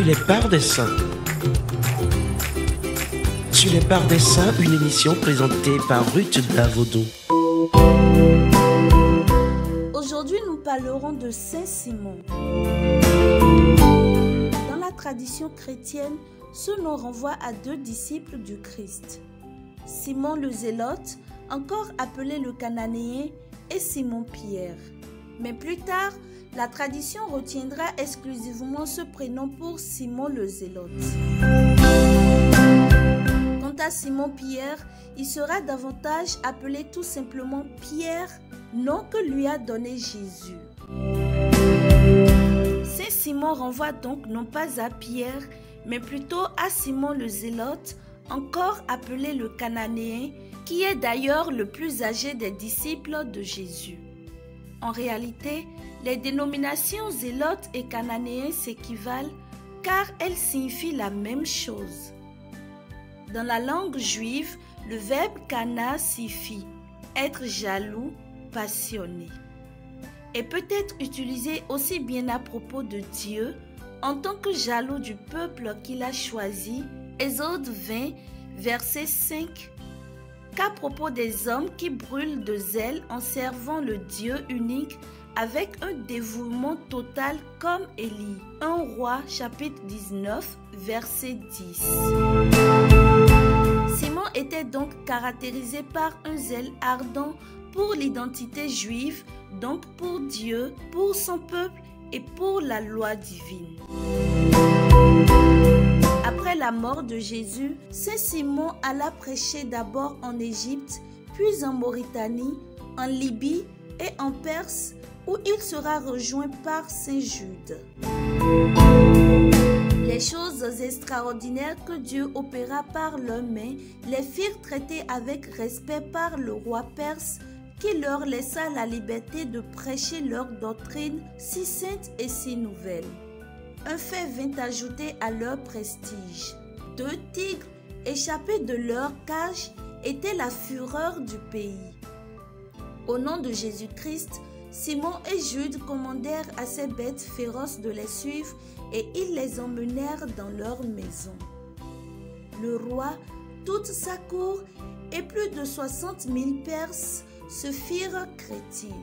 Sur les barres des saints. Sur les barres des saints, une émission présentée par Ruth Davodou. Aujourd'hui, nous parlerons de Saint Simon. Dans la tradition chrétienne, ce nom renvoie à deux disciples du Christ. Simon le Zélote, encore appelé le Cananéen, et Simon Pierre. Mais plus tard, la tradition retiendra exclusivement ce prénom pour Simon le Zélote. Quant à Simon Pierre, il sera davantage appelé tout simplement Pierre, nom que lui a donné Jésus. Saint Simon renvoie donc non pas à Pierre, mais plutôt à Simon le Zélote, encore appelé le Cananéen, qui est d'ailleurs le plus âgé des disciples de Jésus. En réalité, les dénominations zélotes et cananéens s'équivalent car elles signifient la même chose. Dans la langue juive, le verbe kana signifie être jaloux, passionné, et peut être utilisé aussi bien à propos de Dieu en tant que jaloux du peuple qu'il a choisi, Exode 20, verset 5, qu'à propos des hommes qui brûlent de zèle en servant le Dieu unique avec un dévouement total comme Élie. 1 Roi chapitre 19 verset 10. Simon était donc caractérisé par un zèle ardent pour l'identité juive, donc pour Dieu, pour son peuple et pour la loi divine. Après la mort de Jésus, Saint Simon alla prêcher d'abord en Égypte, puis en Mauritanie, en Libye et en Perse, où il sera rejoint par Saint Jude. Les choses extraordinaires que Dieu opéra par leurs mains les firent traiter avec respect par le roi perse, qui leur laissa la liberté de prêcher leur doctrine si sainte et si nouvelle. Un fait vint ajouter à leur prestige. 2 tigres, échappés de leur cage, étaient la fureur du pays. Au nom de Jésus-Christ, Simon et Jude commandèrent à ces bêtes féroces de les suivre et ils les emmenèrent dans leur maison. Le roi, toute sa cour et plus de 60 000 Perses se firent chrétiens.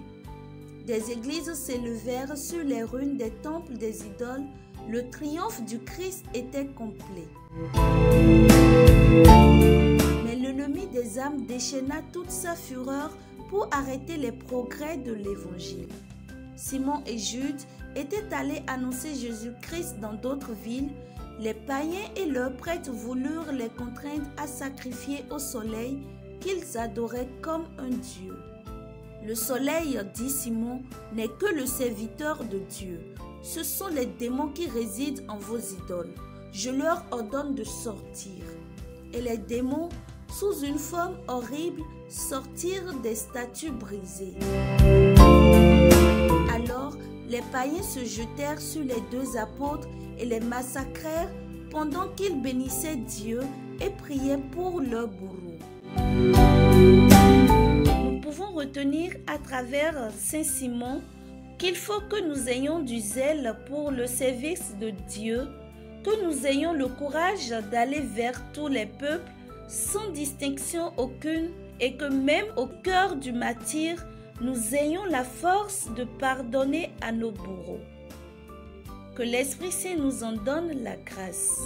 Des églises s'élevèrent sur les ruines des temples des idoles. Le triomphe du Christ était complet. Mais l'ennemi des âmes déchaîna toute sa fureur pour arrêter les progrès de l'Évangile. Simon et Jude étaient allés annoncer Jésus-Christ dans d'autres villes. Les païens et leurs prêtres voulurent les contraindre à sacrifier au soleil qu'ils adoraient comme un dieu. Le soleil, dit Simon, n'est que le serviteur de Dieu. Ce sont les démons qui résident en vos idoles. Je leur ordonne de sortir. Et les démons, sous une forme horrible, sortirent des statues brisées. Alors, les païens se jetèrent sur les 2 apôtres et les massacrèrent pendant qu'ils bénissaient Dieu et priaient pour leur bourreau. Nous pouvons retenir à travers Saint Simon qu'il faut que nous ayons du zèle pour le service de Dieu, que nous ayons le courage d'aller vers tous les peuples sans distinction aucune et que même au cœur du martyre, nous ayons la force de pardonner à nos bourreaux. Que l'Esprit Saint nous en donne la grâce.